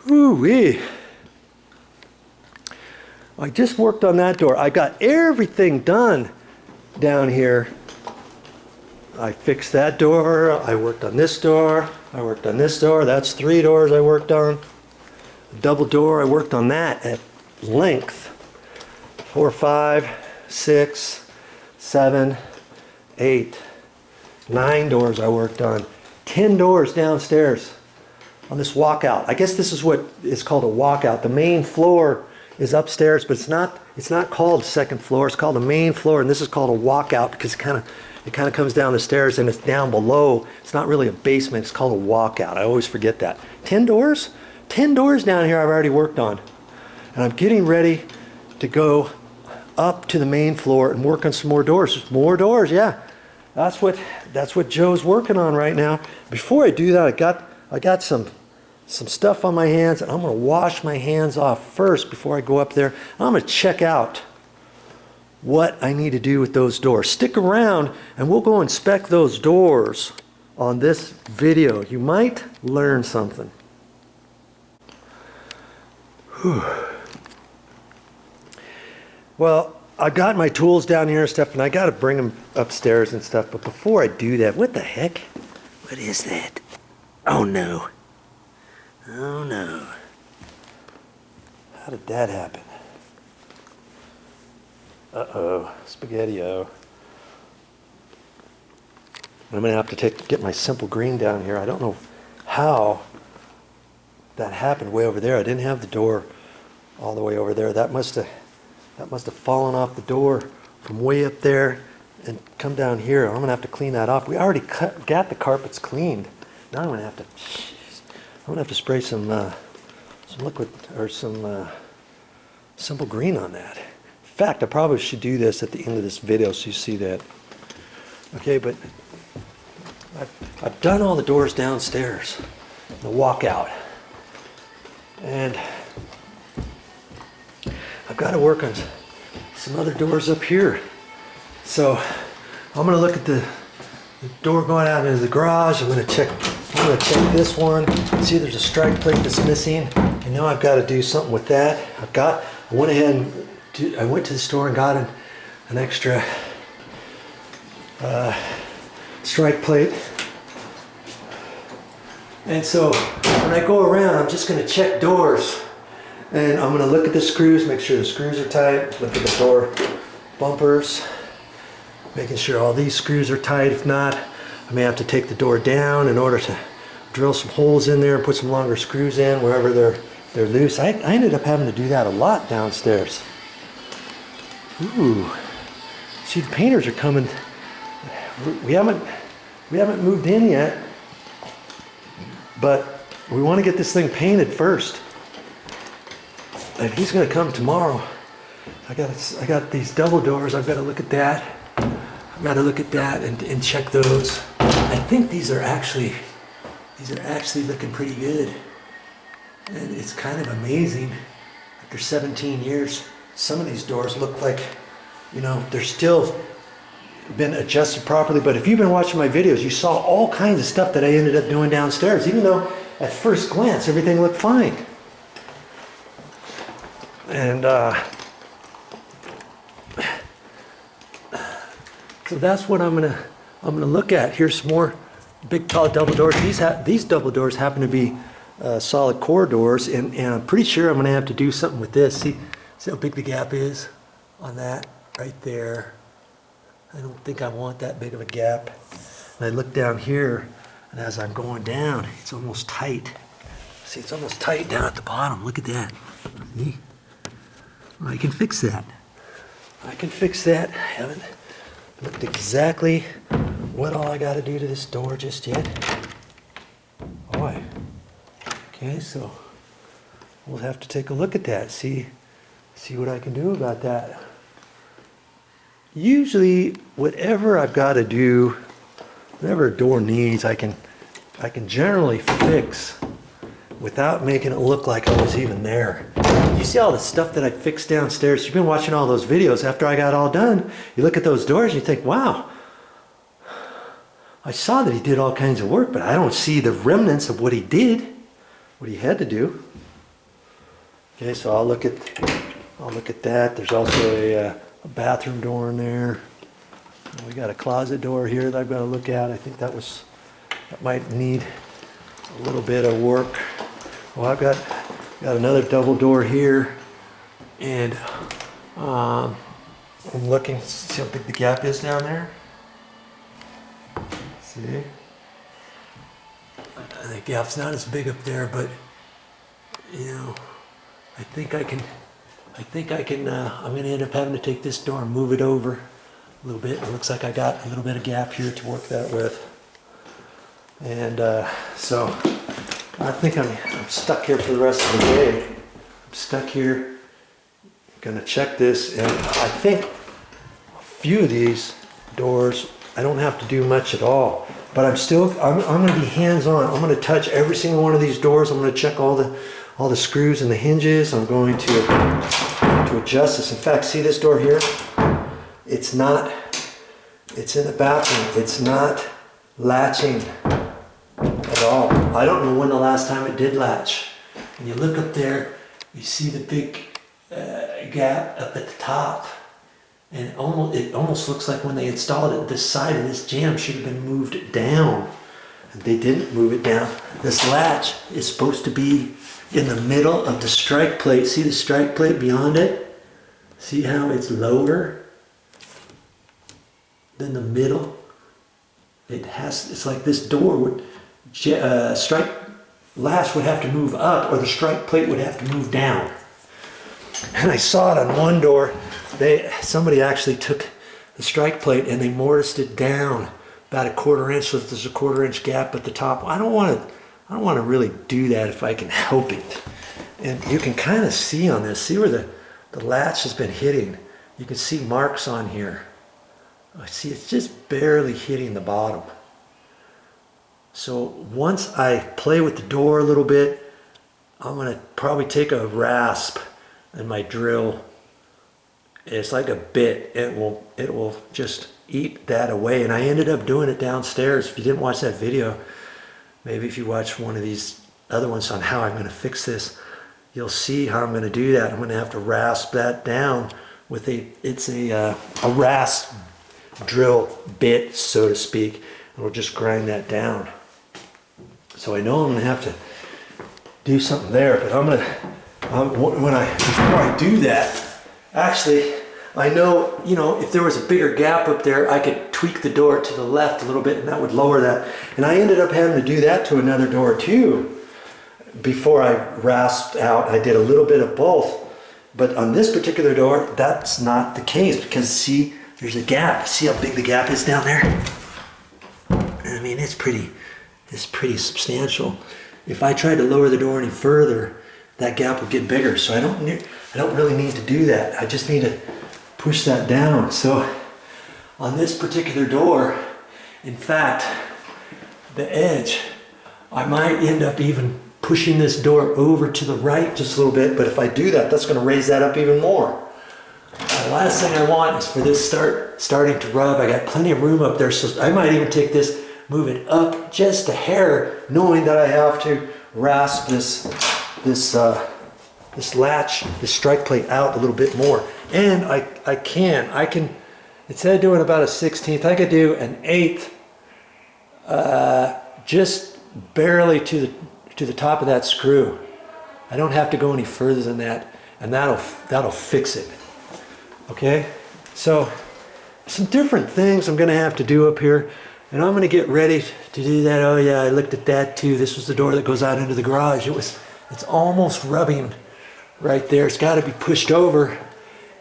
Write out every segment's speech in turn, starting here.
Ooh-wee. I just worked on that door. I got everything done down here. I fixed that door. I worked on this door. I worked on this door. That's 3 doors I worked on. Double door, I worked on that at length. 4, 5, 6, 7, 8, 9 doors I worked on. 10 doors downstairs on this walkout. I guess this is what is called a walkout. The main floor is upstairs, but it's not called second floor. It's called the main floor, and this is called a walkout because it kind of comes down the stairs and it's down below. It's not really a basement. It's called a walkout. I always forget that. 10 doors? 10 doors down here I've already worked on. And I'm getting ready to go up to the main floor and work on some more doors. More doors, yeah. That's what Joe's working on right now. Before I do that, I got some stuff on my hands, and I'm going to wash my hands off first before I go up there. I'm going to check out what I need to do with those doors. Stick around and we'll go inspect those doors on this video. You might learn something. Whew. Well, I got my tools down here and stuff, and I got to bring them upstairs and stuff. But before I do that, what the heck? What is that? Oh no. Oh no. How did that happen? Uh-oh. Spaghetti-o. I'm going to have to get my simple green down here. I don't know how that happened way over there. I didn't have the door all the way over there. That must have fallen off the door from way up there and come down here. I'm going to have to clean that off. We already got the carpets cleaned. Now I'm going to have to spray some liquid or some simple green on that. In fact, I probably should do this at the end of this video so you see that. Okay, but I've done all the doors downstairs, the walkout, and I've got to work on some other doors up here. So I'm going to look at the door going out into the garage. I'm going to check this one, see if there's a strike plate that's missing. I know I've got to do something with that. I went ahead and I went to the store and got an extra strike plate. And so when I go around, I'm just going to check doors. And I'm going to look at the screws, make sure the screws are tight. Look at the door bumpers, making sure all these screws are tight. If not, I may have to take the door down in order to drill some holes in there and put some longer screws in wherever they're loose. I ended up having to do that a lot downstairs. Ooh, see, the painters are coming. We haven't moved in yet, but we want to get this thing painted first. And he's going to come tomorrow. I got these double doors. I've got to look at that. I've got to look at that and check those. I think these are actually looking pretty good. And it's kind of amazing. After 17 years, some of these doors look like, they're still been adjusted properly. But if you've been watching my videos, you saw all kinds of stuff that I ended up doing downstairs, even though at first glance everything looked fine. And so that's what I'm gonna look at. Here's some more big tall double doors. These double doors happen to be solid core doors, and I'm pretty sure I'm gonna have to do something with this. See how big the gap is on that right there. I don't think I want that big of a gap. And I look down here, and as I'm going down, it's almost tight. See, it's almost tight down at the bottom. Look at that. See? I can fix that. I haven't looked exactly what all I got to do to this door just yet. Boy. Okay, so we'll have to take a look at that. See what I can do about that. Usually, whatever I've got to do, whatever a door needs, I can generally fix without making it look like I was even there. You see all the stuff that I fixed downstairs? You've been watching all those videos. After I got all done, you look at those doors and you think, wow, I saw that he did all kinds of work, but I don't see the remnants of what he did, what he had to do. Okay, so I'll look at that. There's also a bathroom door in there. And we got a closet door here that I've got to look at. I think that might need a little bit of work. Well, I've got another double door here, and I'm looking, see how big the gap is down there? See? The gap's not as big up there, but you know, I think I can, I'm gonna end up having to take this door and move it over a little bit. It looks like I got a little bit of gap here to work that with. And so I think I'm stuck here for the rest of the day. I'm stuck here, gonna check this, and I think a few of these doors, I don't have to do much at all, but I'm gonna be hands-on. I'm gonna touch every single one of these doors. I'm gonna check all the screws and the hinges. I'm going to adjust this. In fact, see this door here? It's in the bathroom. It's not latching at all. I don't know when the last time it did latch. And you look up there, you see the big gap up at the top. And it almost looks like when they installed it, this side of this jamb should have been moved down. And they didn't move it down. This latch is supposed to be in the middle of the strike plate. See the strike plate beyond it? See how it's lower than the middle? It's like this door would, strike latch would have to move up, or the strike plate would have to move down. And I saw it on one door. Somebody actually took the strike plate and they mortised it down about a 1/4 inch, so that there's a 1/4 inch gap at the top. I don't want to really do that if I can help it. And you can kind of see on this, see where the latch has been hitting. You can see marks on here. I see it's just barely hitting the bottom. So once I play with the door a little bit, I'm gonna probably take a rasp and my drill. It's like a bit. It will just eat that away. And I ended up doing it downstairs. If you didn't watch that video, maybe if you watch one of these other ones on how I'm going to fix this, you'll see how I'm going to do that. I'm going to have to rasp that down with a rasp drill bit, so to speak, and we'll just grind that down. So I know I'm going to have to do something there, but before I do that, actually, I know, if there was a bigger gap up there, I could tweak the door to the left a little bit and that would lower that. And I ended up having to do that to another door too. Before I rasped out, I did a little bit of both. But on this particular door, that's not the case, because see, there's a gap. See how big the gap is down there? I mean, it's pretty substantial. If I tried to lower the door any further, that gap would get bigger. So I don't really need to do that. I just need to push that down. So on this particular door, in fact, the edge, I might end up even pushing this door over to the right just a little bit, but if I do that, that's going to raise that up even more. The last thing I want is for this starting to rub. I got plenty of room up there, so I might even take this, move it up just a hair, knowing that I have to rasp this latch, this strike plate out a little bit more. And I can, instead of doing about a 1/16, I could do an 1/8, just barely to the top of that screw. I don't have to go any further than that, and that'll fix it. Okay, so some different things I'm gonna have to do up here, and I'm gonna get ready to do that. Oh yeah, I looked at that too. This was the door that goes out into the garage. It's almost rubbing right there. It's got to be pushed over,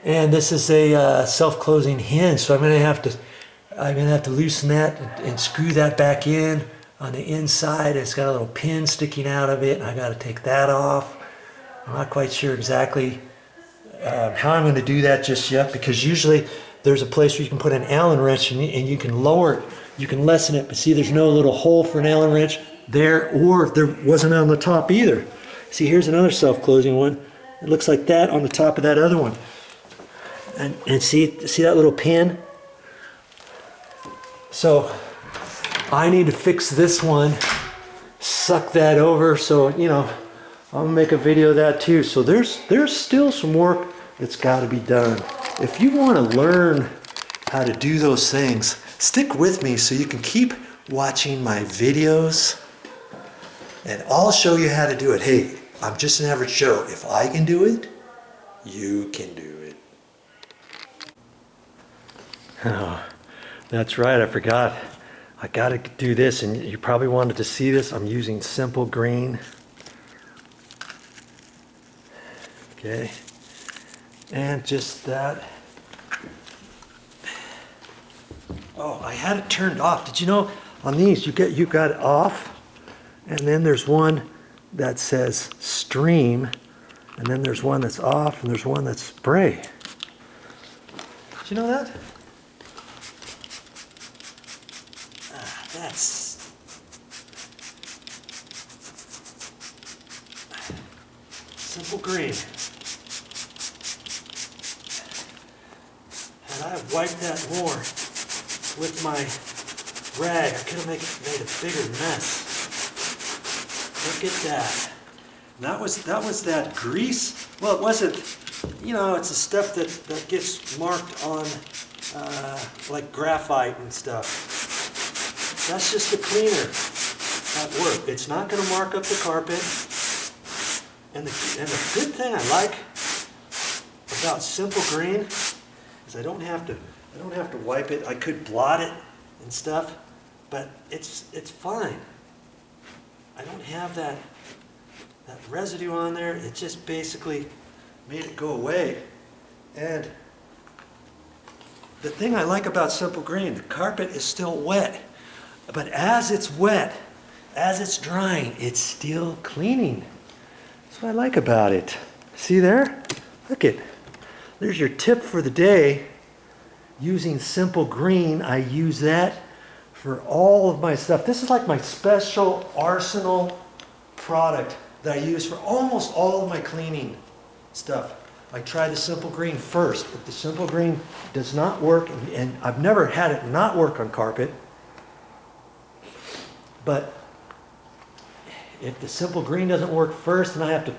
and this is a self-closing hinge, so I'm gonna have to loosen that and screw that back in on the inside. It's got a little pin sticking out of it, and I got to take that off. I'm not quite sure exactly how I'm going to do that just yet, because usually there's a place where you can put an Allen wrench and you can lower it, you can lessen it, but see, there's no little hole for an Allen wrench there, or there wasn't on the top either. See, here's another self-closing one. It looks like that on the top of that other one. And see that little pin? So I need to fix this one, suck that over, so I'm gonna make a video of that too. So there's still some work that's got to be done. If you want to learn how to do those things, stick with me so you can keep watching my videos, and I'll show you how to do it. Hey, I'm just an average Joe. If I can do it, you can do it. Oh, that's right, I forgot. I gotta do this, and you probably wanted to see this. I'm using simple green. Okay, and just that. Oh, I had it turned off. Did you know on these you got it off, and then there's one that says stream, and then there's one that's off, and there's one that's spray. Did you know that? That's simple green. Had I wiped that more with my rag, I could have made a bigger mess. Look at that. And that was that grease. Well, it wasn't. You know, it's the stuff that gets marked on like graphite and stuff. That's just the cleaner at work. It's not going to mark up the carpet. And the good thing I like about simple green is I don't have to wipe it. I could blot it and stuff, but it's fine. I don't have that residue on there. It just basically made it go away. And the thing I like about simple green, the carpet is still wet. But as it's wet, as it's drying, it's still cleaning. That's what I like about it. See there? Look it. There's your tip for the day. Using simple green, I use that for all of my stuff. This is like my special arsenal product that I use for almost all of my cleaning stuff. I try the simple green first. If the simple green does not work, and I've never had it not work on carpet, but if the simple green doesn't work first, then I have to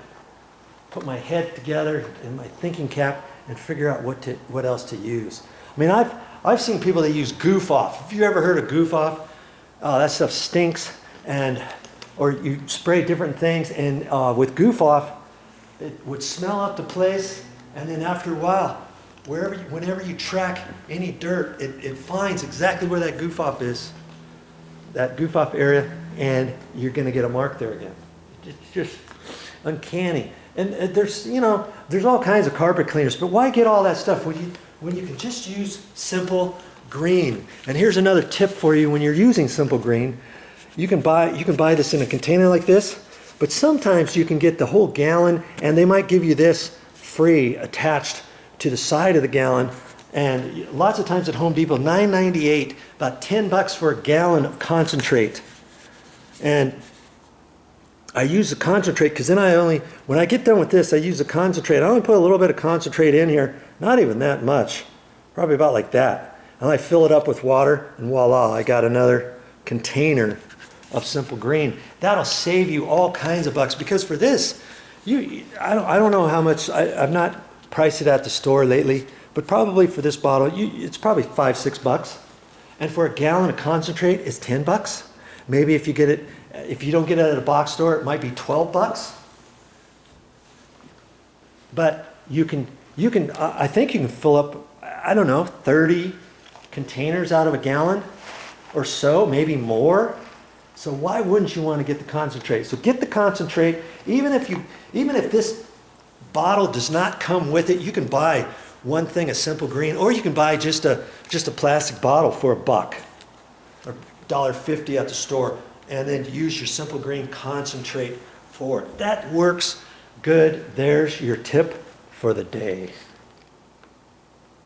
put my head together in my thinking cap and figure out what else to use. I mean, I've seen people that use goof off. Have you ever heard of goof off? That stuff stinks, or you spray different things, and with goof off, it would smell up the place, and then after a while, whenever you track any dirt, it finds exactly where that goof off is. That goof off area, and you're going to get a mark there again. It's just uncanny. And there's all kinds of carpet cleaners, but why get all that stuff when you can just use simple green? And here's another tip for you: when you're using simple green, you can buy this in a container like this, but sometimes you can get the whole gallon, and they might give you this free attached to the side of the gallon. And lots of times at Home Depot, $9.98, about $10 for a gallon of concentrate. And I use the concentrate because then when I get done with this, I use the concentrate. I only put a little bit of concentrate in here, not even that much, probably about like that. And I fill it up with water, and voila, I got another container of simple green. That'll save you all kinds of bucks, because for this, I don't know how much. I've not priced it at the store lately, but probably for this bottle, it's probably $5-6. And for a gallon of concentrate, it's $10. Maybe if you don't get it at a box store, it might be $12. But I think you can fill up, I don't know, 30 containers out of a gallon or so, maybe more. So why wouldn't you want to get the concentrate? So get the concentrate. Even if this bottle does not come with it, you can buy one thing of simple green, or you can buy just a plastic bottle for $1 or $1.50 at the store, and then use your simple green concentrate for it. That works good. There's your tip for the day.